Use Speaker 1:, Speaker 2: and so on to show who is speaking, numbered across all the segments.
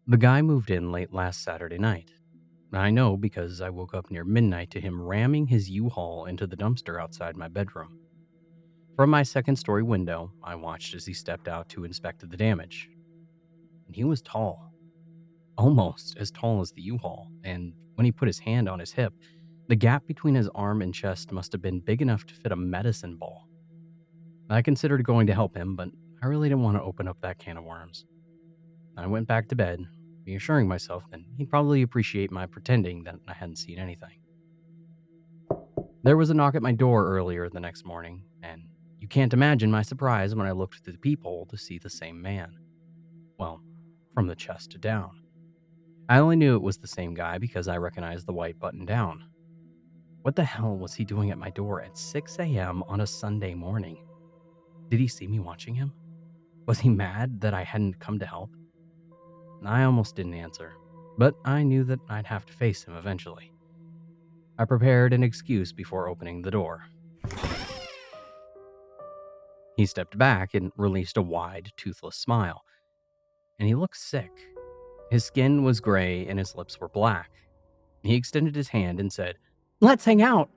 Speaker 1: The guy moved in late last Saturday night. I know because I woke up near midnight to him ramming his U-Haul into the dumpster outside my bedroom. From my second-story window, I watched as he stepped out to inspect the damage. And he was tall, almost as tall as the U-Haul, and when he put his hand on his hip, the gap between his arm and chest must have been big enough to fit a medicine ball. I considered going to help him, but I really didn't want to open up that can of worms. I went back to bed, reassuring myself that he'd probably appreciate my pretending that I hadn't seen anything. There was a knock at my door earlier the next morning, and you can't imagine my surprise when I looked through the peephole to see the same man. Well, from the chest down. I only knew it was the same guy because I recognized the white button down. What the hell was he doing at my door at 6 a.m. on a Sunday morning? Did he see me watching him? Was he mad that I hadn't come to help? I almost didn't answer, but I knew that I'd have to face him eventually. I prepared an excuse before opening the door. He stepped back and released a wide, toothless smile, and he looked sick. His skin was gray and his lips were black. He extended his hand and said, "Let's hang out."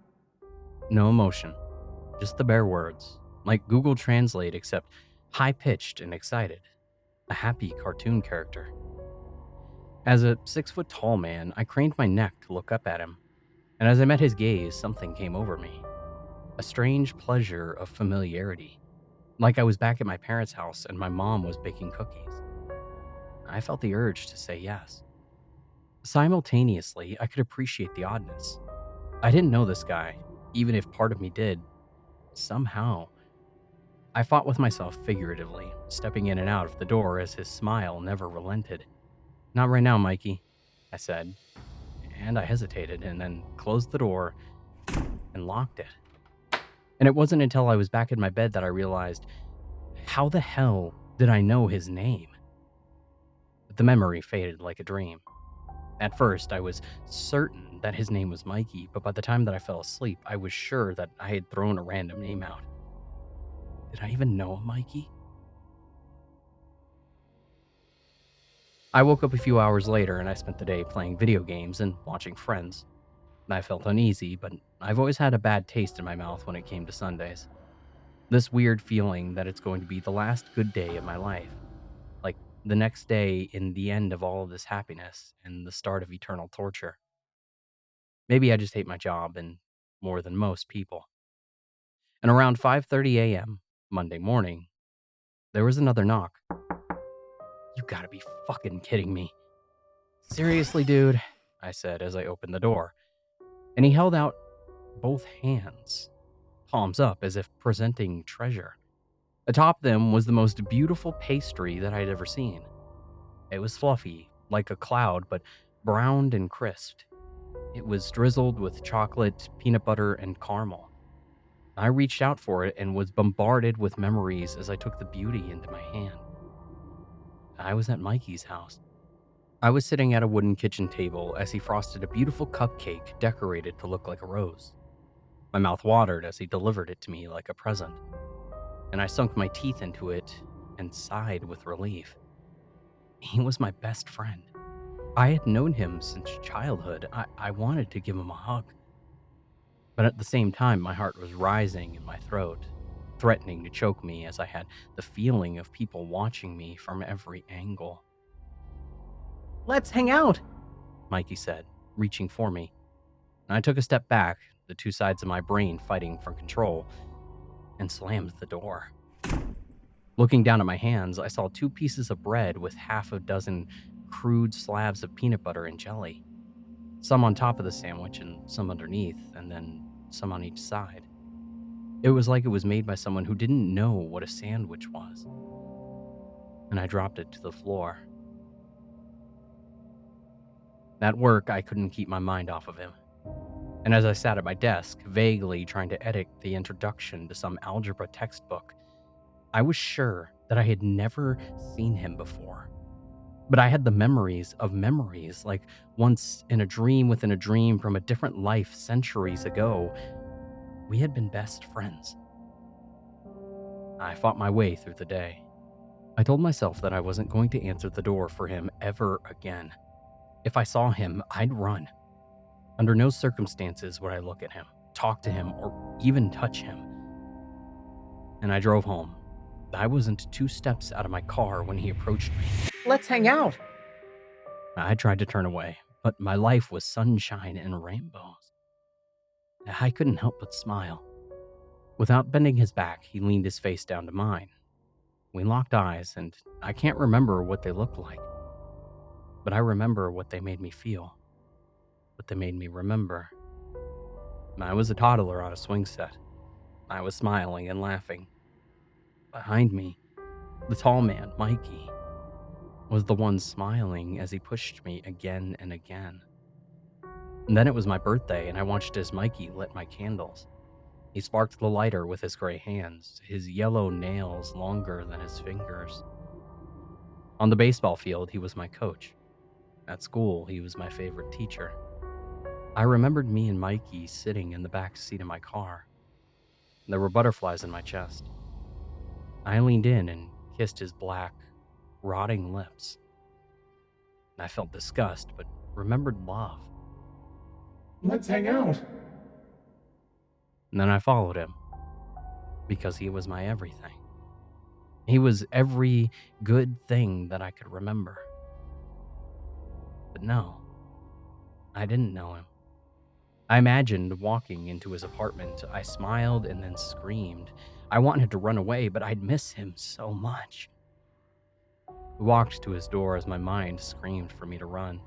Speaker 1: No emotion, just the bare words, like Google Translate except high-pitched and excited. A happy cartoon character. As a 6-foot-tall man, I craned my neck to look up at him, and as I met his gaze, something came over me. A strange pleasure of familiarity, like I was back at my parents' house and my mom was baking cookies. I felt the urge to say yes. Simultaneously, I could appreciate the oddness. I didn't know this guy, even if part of me did. Somehow, I fought with myself figuratively, stepping in and out of the door as his smile never relented. "Not right now, Mikey," I said, and I hesitated and then closed the door and locked it. And it wasn't until I was back in my bed that I realized, how the hell did I know his name? But the memory faded like a dream. At first, I was certain that his name was Mikey, but by the time that I fell asleep, I was sure that I had thrown a random name out. Did I even know a Mikey? I woke up a few hours later and I spent the day playing video games and watching Friends. I felt uneasy, but I've always had a bad taste in my mouth when it came to Sundays. This weird feeling that it's going to be the last good day of my life. Like the next day in the end of all of this happiness and the start of eternal torture. Maybe I just hate my job and more than most people. And around 5:30 a.m. Monday morning, there was another knock. "You gotta be fucking kidding me." "Seriously, dude," I said as I opened the door. And he held out both hands, palms up as if presenting treasure. Atop them was the most beautiful pastry that I'd ever seen. It was fluffy, like a cloud, but browned and crisped. It was drizzled with chocolate, peanut butter, and caramel. I reached out for it and was bombarded with memories as I took the beauty into my hand. I was at Mikey's house. I was sitting at a wooden kitchen table as he frosted a beautiful cupcake decorated to look like a rose. My mouth watered as he delivered it to me like a present, and I sunk my teeth into it and sighed with relief. He was my best friend. I had known him since childhood. I wanted to give him a hug. But at the same time, my heart was rising in my throat, threatening to choke me as I had the feeling of people watching me from every angle. "Let's hang out," Mikey said, reaching for me. I took a step back, the two sides of my brain fighting for control, and slammed the door. Looking down at my hands, I saw 2 pieces of bread with half a dozen crude slabs of peanut butter and jelly. Some on top of the sandwich and some underneath, and then some on each side. It was like it was made by someone who didn't know what a sandwich was. And I dropped it to the floor. At work, I couldn't keep my mind off of him. And as I sat at my desk, vaguely trying to edit the introduction to some algebra textbook, I was sure that I had never seen him before. But I had the memories of memories, like once in a dream within a dream from a different life centuries ago, we had been best friends. I fought my way through the day. I told myself that I wasn't going to answer the door for him ever again. If I saw him, I'd run. Under no circumstances would I look at him, talk to him, or even touch him. And I drove home. I wasn't 2 steps out of my car when he approached me. "Let's hang out!" I tried to turn away, but my life was sunshine and rainbows. I couldn't help but smile. Without bending his back, he leaned his face down to mine. We locked eyes, and I can't remember what they looked like. But I remember what they made me feel. What they made me remember. I was a toddler on a swing set. I was smiling and laughing. Behind me, the tall man, Mikey, was the one smiling as he pushed me again and again. And then it was my birthday, and I watched as Mikey lit my candles. He sparked the lighter with his gray hands, his yellow nails longer than his fingers. On the baseball field, he was my coach. At school, he was my favorite teacher. I remembered me and Mikey sitting in the back seat of my car. There were butterflies in my chest. I leaned in and kissed his black, rotting lips. I felt disgust, but remembered love.
Speaker 2: "Let's hang out."
Speaker 1: And then I followed him, because he was my everything. He was every good thing that I could remember. But no, I didn't know him. I imagined walking into his apartment. I smiled and then screamed. I wanted to run away, but I'd miss him so much. We walked to his door as my mind screamed for me to run.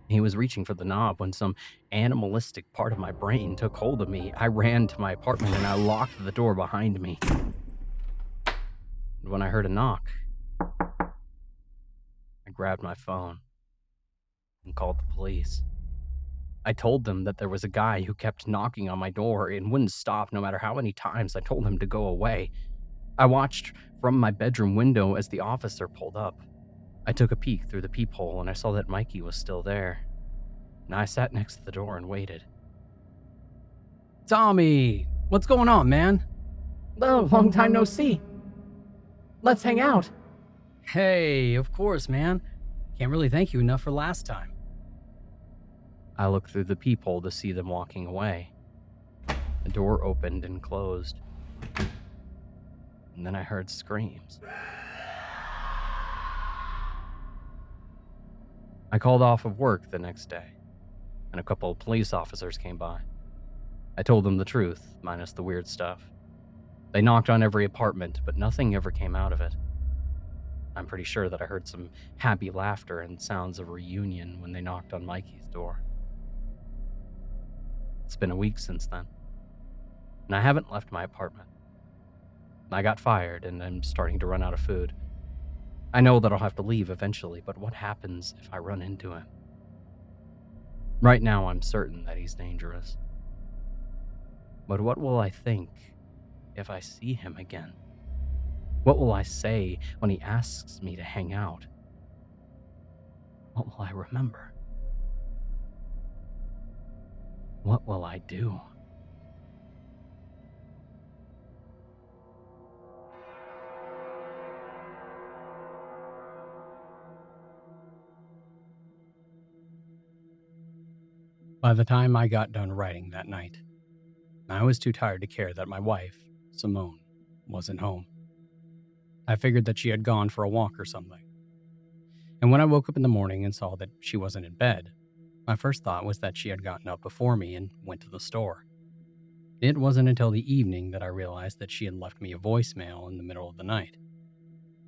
Speaker 1: He was reaching for the knob when some animalistic part of my brain took hold of me. I ran to my apartment and I locked the door behind me. And when I heard a knock, I grabbed my phone and called the police. I told them that there was a guy who kept knocking on my door and wouldn't stop no matter how many times I told him to go away. I watched from my bedroom window as the officer pulled up. I took a peek through the peephole and I saw that Mikey was still there. And I sat next to the door and waited. "Tommy, what's going on, man?"
Speaker 2: "Oh, long time no see. Let's hang out."
Speaker 1: "Hey, of course, man. Can't really thank you enough for last time." I looked through the peephole to see them walking away. The door opened and closed. And then I heard screams. I called off of work the next day, and a couple of police officers came by. I told them the truth, minus the weird stuff. They knocked on every apartment, but nothing ever came out of it. I'm pretty sure that I heard some happy laughter and sounds of reunion when they knocked on Mikey's door. It's been a week since then, and I haven't left my apartment. I got fired, and I'm starting to run out of food. I know that I'll have to leave eventually, but what happens if I run into him? Right now, I'm certain that he's dangerous. But what will I think if I see him again? What will I say when he asks me to hang out? What will I remember? What will I do? By the time I got done writing that night, I was too tired to care that my wife, Simone, wasn't home. I figured that she had gone for a walk or something. And when I woke up in the morning and saw that she wasn't in bed, my first thought was that she had gotten up before me and went to the store. It wasn't until the evening that I realized that she had left me a voicemail in the middle of the night.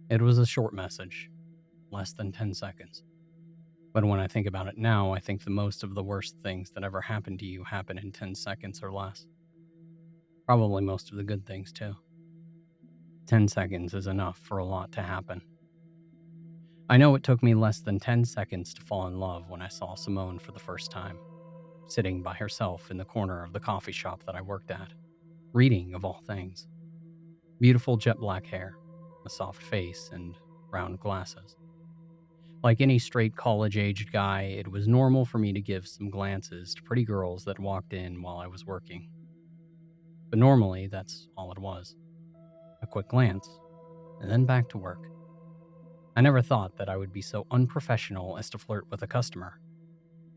Speaker 1: It was a short message, less than 10 seconds. But when I think about it now, I think the most of the worst things that ever happened to you happen in 10 seconds or less. Probably most of the good things, too. 10 seconds is enough for a lot to happen. I know it took me less than 10 seconds to fall in love when I saw Simone for the first time, sitting by herself in the corner of the coffee shop that I worked at, reading of all things. Beautiful jet black hair, a soft face, and round glasses. Like any straight college-aged guy, it was normal for me to give some glances to pretty girls that walked in while I was working. But normally, that's all it was. A quick glance, and then back to work. I never thought that I would be so unprofessional as to flirt with a customer.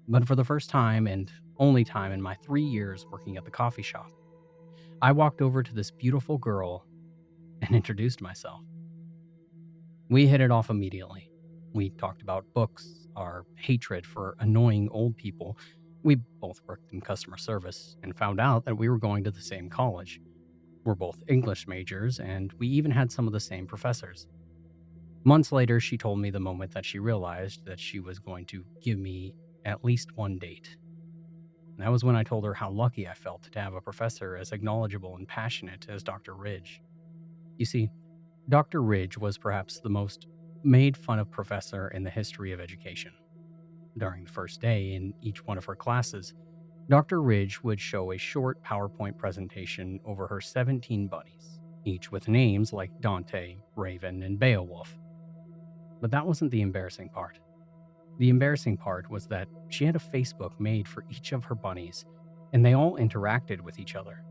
Speaker 1: But for the first time and only time in my 3 years working at the coffee shop, I walked over to this beautiful girl and introduced myself. We hit it off immediately. We talked about books, our hatred for annoying old people. We both worked in customer service and found out that we were going to the same college. We're both English majors, and we even had some of the same professors. Months later, she told me the moment that she realized that she was going to give me at least one date. And that was when I told her how lucky I felt to have a professor as acknowledgeable and passionate as Dr. Ridge. You see, Dr. Ridge was perhaps the most made fun of professor in the history of education. During the first day in each one of her classes, Dr. Ridge would show a short PowerPoint presentation over her 17 buddies, each with names like Dante, Raven, and Beowulf. But that wasn't the embarrassing part. The embarrassing part was that she had a Facebook made for each of her bunnies, and they all interacted with each other.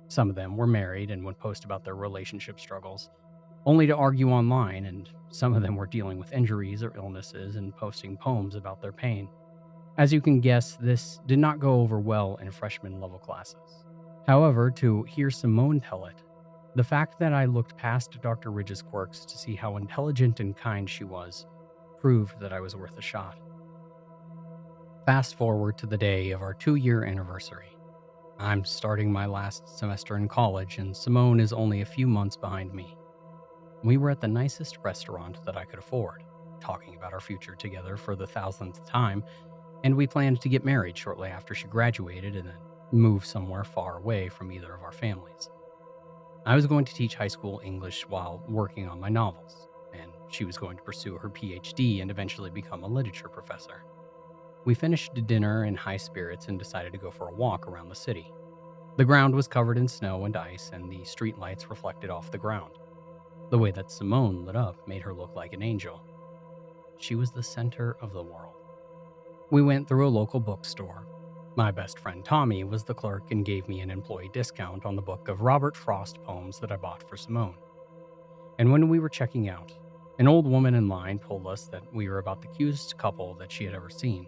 Speaker 1: Some of them were married and would post about their relationship struggles, only to argue online, and some of them were dealing with injuries or illnesses and posting poems about their pain. As you can guess, this did not go over well in freshman level classes. However, to hear Simone tell it, the fact that I looked past Dr. Ridge's quirks to see how intelligent and kind she was proved that I was worth a shot. Fast forward to the day of our 2-year anniversary. I'm starting my last semester in college, and Simone is only a few months behind me. We were at the nicest restaurant that I could afford, talking about our future together for the 1000th time, and we planned to get married shortly after she graduated and then move somewhere far away from either of our families. I was going to teach high school English while working on my novels, and she was going to pursue her PhD and eventually become a literature professor. We finished dinner in high spirits and decided to go for a walk around the city. The ground was covered in snow and ice, and the street lights reflected off the ground. The way that Simone lit up made her look like an angel. She was the center of the world. We went through a local bookstore. My best friend Tommy was the clerk and gave me an employee discount on the book of Robert Frost poems that I bought for Simone. And when we were checking out, an old woman in line told us that we were about the cutest couple that she had ever seen.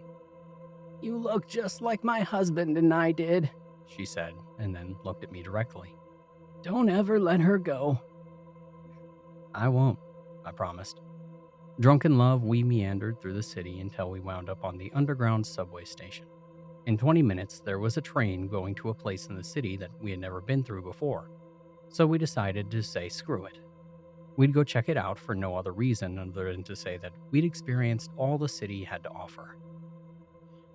Speaker 2: You look just like my husband and I did,
Speaker 1: she said, and then looked at me directly.
Speaker 2: Don't ever let her go.
Speaker 1: I won't, I promised. Drunk in love, we meandered through the city until we wound up on the underground subway station. In 20 minutes, there was a train going to a place in the city that we had never been through before, so we decided to say screw it. We'd go check it out for no other reason other than to say that we'd experienced all the city had to offer.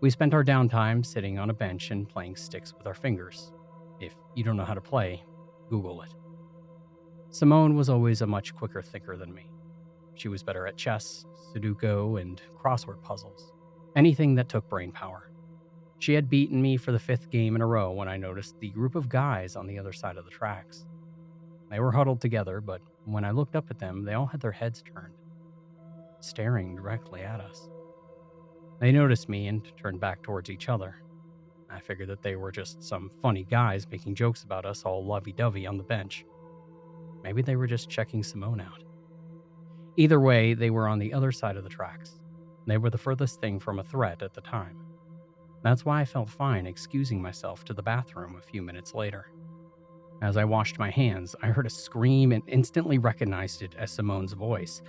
Speaker 1: We spent our downtime sitting on a bench and playing sticks with our fingers. If you don't know how to play, Google it. Simone was always a much quicker thinker than me. She was better at chess, Sudoku, and crossword puzzles. Anything that took brain power. She had beaten me for the 5th game in a row when I noticed the group of guys on the other side of the tracks. They were huddled together, but when I looked up at them, they all had their heads turned, staring directly at us. They noticed me and turned back towards each other. I figured that they were just some funny guys making jokes about us all lovey-dovey on the bench. Maybe they were just checking Simone out. Either way, they were on the other side of the tracks. They were the furthest thing from a threat at the time. That's why I felt fine excusing myself to the bathroom a few minutes later. As I washed my hands, I heard a scream and instantly recognized it as Simone's voice.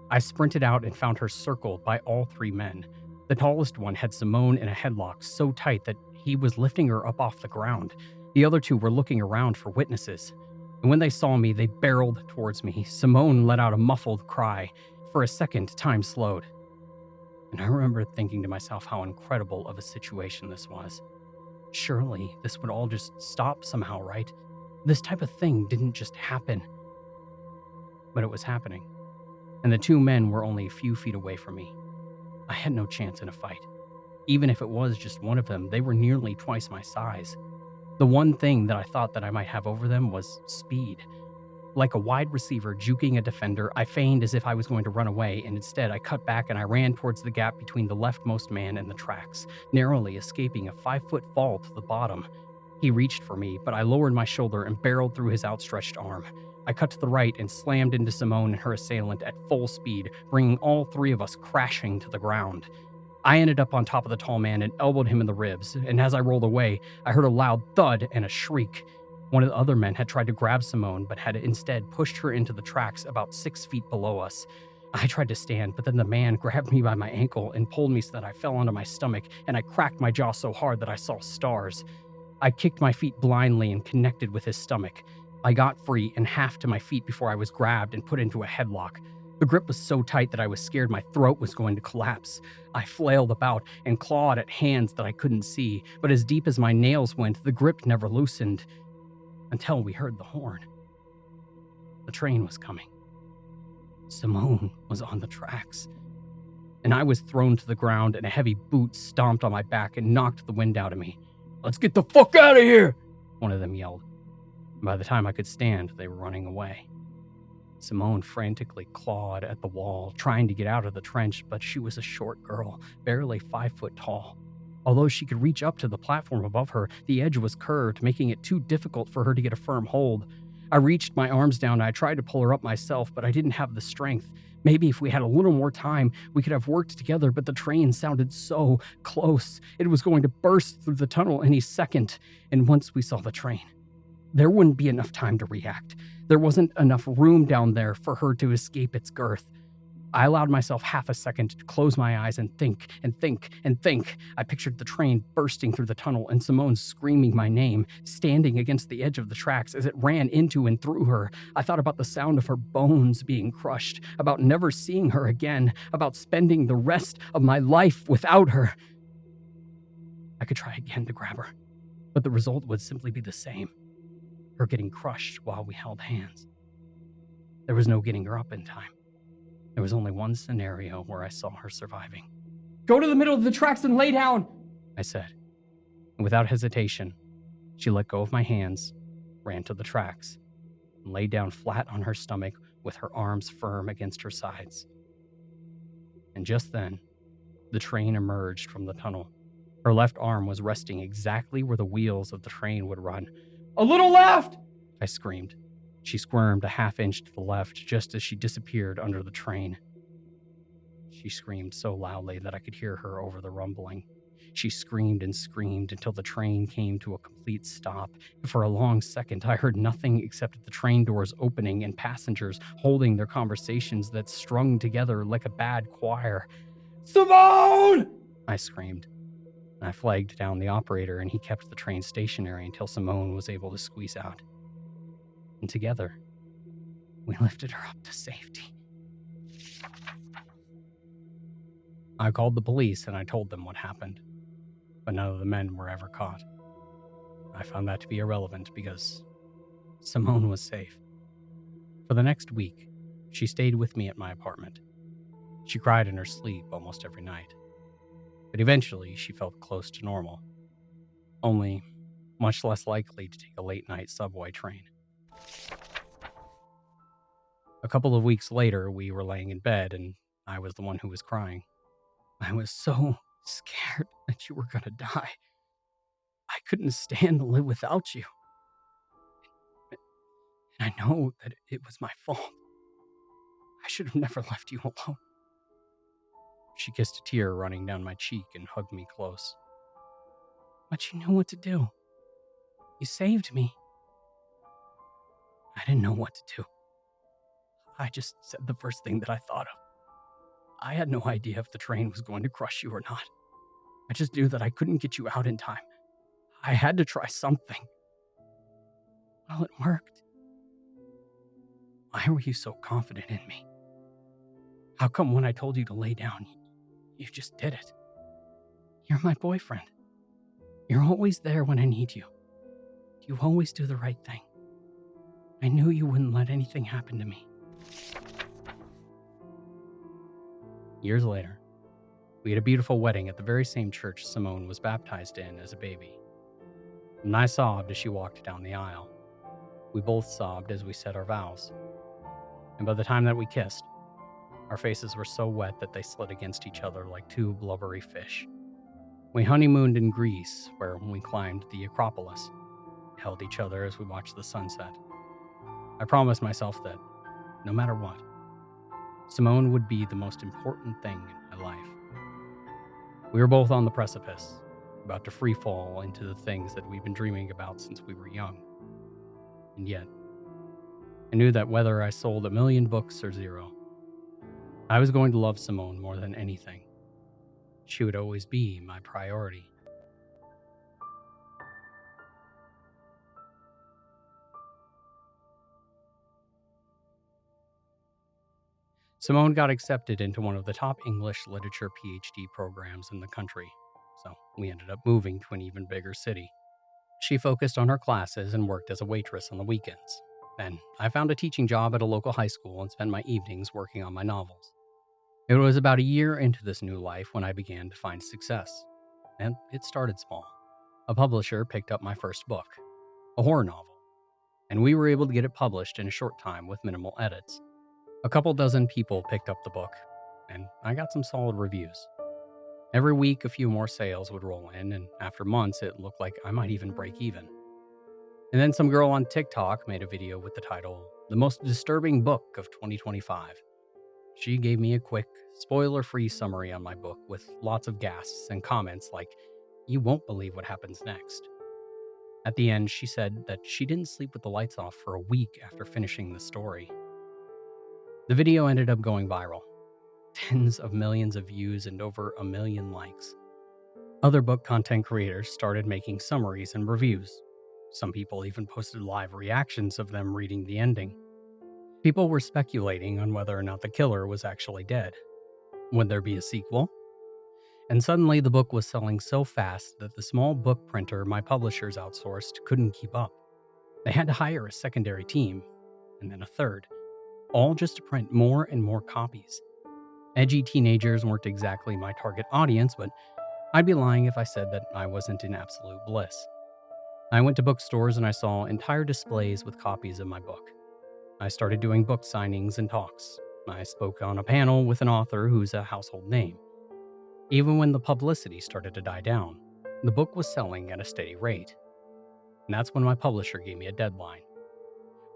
Speaker 1: I sprinted out and found her circled by all 3 men. The tallest one had Simone in a headlock so tight that he was lifting her up off the ground. The other 2 were looking around for witnesses. And when they saw me, they barreled towards me. Simone let out a muffled cry. For a second, time slowed. And I remember thinking to myself how incredible of a situation this was. Surely this would all just stop somehow, right? This type of thing didn't just happen. But it was happening. And the 2 men were only a few feet away from me. I had no chance in a fight. Even if it was just one of them, they were nearly twice my size. The one thing that I thought that I might have over them was speed. Like a wide receiver juking a defender, I feigned as if I was going to run away, and instead I cut back and I ran towards the gap between the leftmost man and the tracks, narrowly escaping a 5-foot fall to the bottom. He reached for me, but I lowered my shoulder and barreled through his outstretched arm. I cut to the right and slammed into Simone and her assailant at full speed, bringing all three of us crashing to the ground. I ended up on top of the tall man and elbowed him in the ribs, and as I rolled away, I heard a loud thud and a shriek. One of the other men had tried to grab Simone, but had instead pushed her into the tracks about 6 feet below us. I tried to stand, but then the man grabbed me by my ankle and pulled me so that I fell onto my stomach, and I cracked my jaw so hard that I saw stars. I kicked my feet blindly and connected with his stomach. I got free and half to my feet before I was grabbed and put into a headlock. The grip was so tight that I was scared my throat was going to collapse. I flailed about and clawed at hands that I couldn't see, but as deep as my nails went, the grip never loosened. Until we heard the horn. The train was coming. Simone was on the tracks, and I was thrown to the ground, and a heavy boot stomped on my back and knocked the wind out of me. "Let's get the fuck out of here!" one of them yelled. By the time I could stand, they were running away. Simone frantically clawed at the wall, trying to get out of the trench, but she was a short girl, barely 5 foot tall. Although she could reach up to the platform above her, the edge was curved, making it too difficult for her to get a firm hold. I reached my arms down and I tried to pull her up myself, but I didn't have the strength. Maybe if we had a little more time, we could have worked together, but the train sounded so close. It was going to burst through the tunnel any second, and once we saw the train, there wouldn't be enough time to react. There wasn't enough room down there for her to escape its girth. I allowed myself half a second to close my eyes and think and think and think. I pictured the train bursting through the tunnel and Simone screaming my name, standing against the edge of the tracks as it ran into and through her. I thought about the sound of her bones being crushed, about never seeing her again, about spending the rest of my life without her. I could try again to grab her, but the result would simply be the same. Her getting crushed while we held hands. There was no getting her up in time. There was only one scenario where I saw her surviving.
Speaker 2: "Go to the middle of the tracks and lay down,"
Speaker 1: I said. And without hesitation, she let go of my hands, ran to the tracks, and lay down flat on her stomach with her arms firm against her sides. And just then, the train emerged from the tunnel. Her left arm was resting exactly where the wheels of the train would run.
Speaker 2: "A little left!"
Speaker 1: I screamed. She squirmed a half-inch to the left just as she disappeared under the train. She screamed so loudly that I could hear her over the rumbling. She screamed and screamed until the train came to a complete stop. For a long second, I heard nothing except the train doors opening and passengers holding their conversations that strung together like a bad choir.
Speaker 2: "Simone!"
Speaker 1: I screamed. I flagged down the operator, and he kept the train stationary until Simone was able to squeeze out. And together, we lifted her up to safety. I called the police and I told them what happened, but none of the men were ever caught. I found that to be irrelevant because Simone was safe. For the next week, she stayed with me at my apartment. She cried in her sleep almost every night, but eventually she felt close to normal, only much less likely to take a late-night subway train. A couple of weeks later, we were laying in bed, and I was the one who was crying. I was so scared that you were going to die. I couldn't stand to live without you. And I know that it was my fault. I should have never left you alone. She kissed a tear running down my cheek and hugged me close. But you knew what to do. You saved me. I didn't know what to do. I just said the first thing that I thought of. I had no idea if the train was going to crush you or not. I just knew that I couldn't get you out in time. I had to try something. Well, it worked. Why were you so confident in me? How come when I told you to lay down, you just did it? You're my boyfriend. You're always there when I need you. You always do the right thing. I knew you wouldn't let anything happen to me. Years later, we had a beautiful wedding at the very same church Simone was baptized in as a baby. And I sobbed as she walked down the aisle. We both sobbed as we said our vows. And by the time that we kissed, our faces were so wet that they slid against each other like two blubbery fish. We honeymooned in Greece, where we climbed the Acropolis, held each other as we watched the sunset. I promised myself that, no matter what, Simone would be the most important thing in my life. We were both on the precipice, about to free fall into the things that we've been dreaming about since we were young. And yet, I knew that whether I sold 1,000,000 books or zero, I was going to love Simone more than anything. She would always be my priority. Simone got accepted into one of the top English literature PhD programs in the country, so we ended up moving to an even bigger city. She focused on her classes and worked as a waitress on the weekends. Then I found a teaching job at a local high school and spent my evenings working on my novels. It was about a year into this new life when I began to find success. And it started small. A publisher picked up my first book, a horror novel, and we were able to get it published in a short time with minimal edits. A couple dozen people picked up the book, and I got some solid reviews. Every week, a few more sales would roll in, and after months, it looked like I might even break even. And then some girl on TikTok made a video with the title, "The Most Disturbing Book of 2025. She gave me a quick, spoiler-free summary on my book with lots of gasps and comments like, "You won't believe what happens next." At the end, she said that she didn't sleep with the lights off for a week after finishing the story. The video ended up going viral. Tens of millions of views and over 1,000,000 likes. Other book content creators started making summaries and reviews. Some people even posted live reactions of them reading the ending. People were speculating on whether or not the killer was actually dead. Would there be a sequel? And suddenly the book was selling so fast that the small book printer my publishers outsourced couldn't keep up. They had to hire a secondary team, and then a third, all just to print more and more copies. Edgy teenagers weren't exactly my target audience, but I'd be lying if I said that I wasn't in absolute bliss. I went to bookstores and I saw entire displays with copies of my book. I started doing book signings and talks. I spoke on a panel with an author who's a household name. Even when the publicity started to die down, the book was selling at a steady rate. And that's when my publisher gave me a deadline: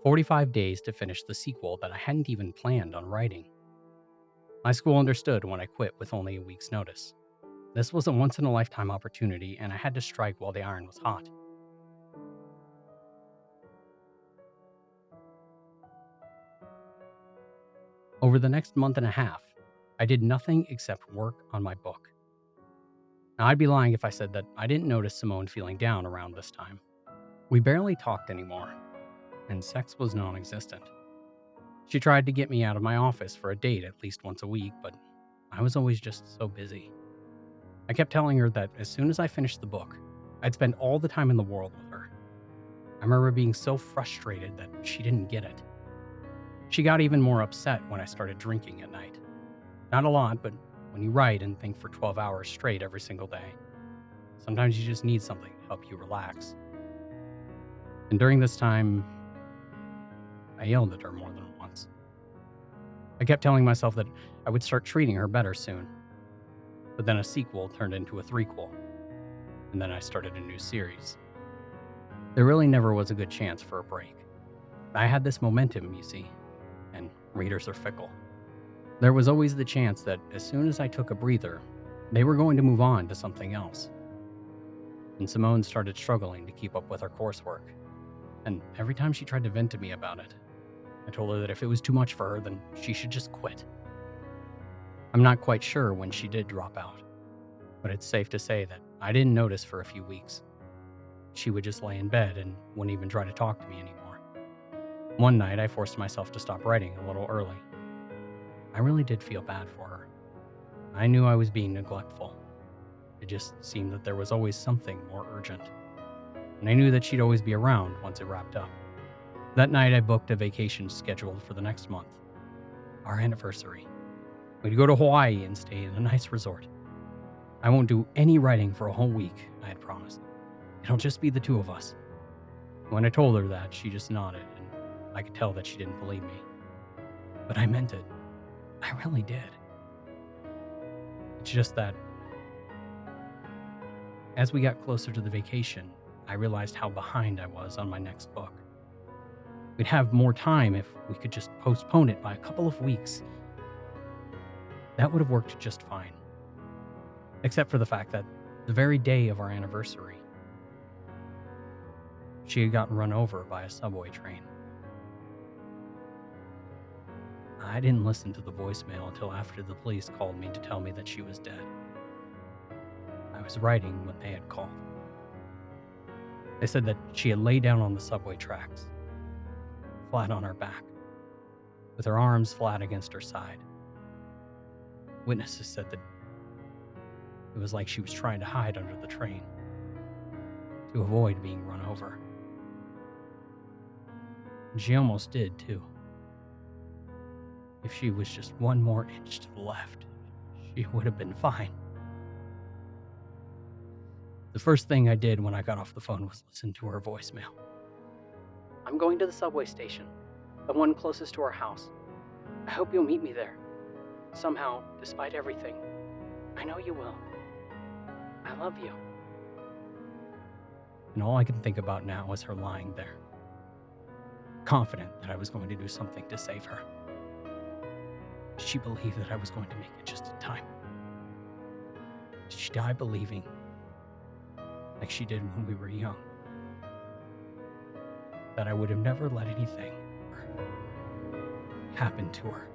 Speaker 1: 45 days to finish the sequel that I hadn't even planned on writing. My school understood when I quit with only a week's notice. This was a once-in-a-lifetime opportunity, and I had to strike while the iron was hot. Over the next month and a half, I did nothing except work on my book. Now, I'd be lying if I said that I didn't notice Simone feeling down around this time. We barely talked anymore, and sex was non-existent. She tried to get me out of my office for a date at least once a week, but I was always just so busy. I kept telling her that as soon as I finished the book, I'd spend all the time in the world with her. I remember being so frustrated that she didn't get it. She got even more upset when I started drinking at night. Not a lot, but when you write and think for 12 hours straight every single day, sometimes you just need something to help you relax. And during this time, I yelled at her more than once. I kept telling myself that I would start treating her better soon. But then a sequel turned into a threequel, and then I started a new series. There really never was a good chance for a break. I had this momentum, you see, and readers are fickle. There was always the chance that as soon as I took a breather, they were going to move on to something else. And Simone started struggling to keep up with her coursework, and every time she tried to vent to me about it, I told her that if it was too much for her, then she should just quit. I'm not quite sure when she did drop out, but it's safe to say that I didn't notice for a few weeks. She would just lay in bed and wouldn't even try to talk to me anymore. One night, I forced myself to stop writing a little early. I really did feel bad for her. I knew I was being neglectful. It just seemed that there was always something more urgent. And I knew that she'd always be around once it wrapped up. That night, I booked a vacation scheduled for the next month. Our anniversary. We'd go to Hawaii and stay in a nice resort. I won't do any writing for a whole week, I had promised. It'll just be the two of us. When I told her that, she just nodded, and I could tell that she didn't believe me. But I meant it. I really did. It's just that as we got closer to the vacation, I realized how behind I was on my next book. We'd have more time if we could just postpone it by a couple of weeks. That would have worked just fine. Except for the fact that the very day of our anniversary, she had gotten run over by a subway train. I didn't listen to the voicemail until after the police called me to tell me that she was dead. I was writing when they had called. They said that she had laid down on the subway tracks, flat on her back, with her arms flat against her side. Witnesses said that it was like she was trying to hide under the train to avoid being run over. And she almost did, too. If she was just one more inch to the left, she would have been fine. The first thing I did when I got off the phone was listen to her voicemail. I'm going to the subway station, the one closest to our house. I hope you'll meet me there. Somehow, despite everything. I know you will. I love you. And all I can think about now is her lying there, confident that I was going to do something to save her. Did she believe that I was going to make it just in time? Did she die believing, like she did when we were young, that I would have never let anything happen to her?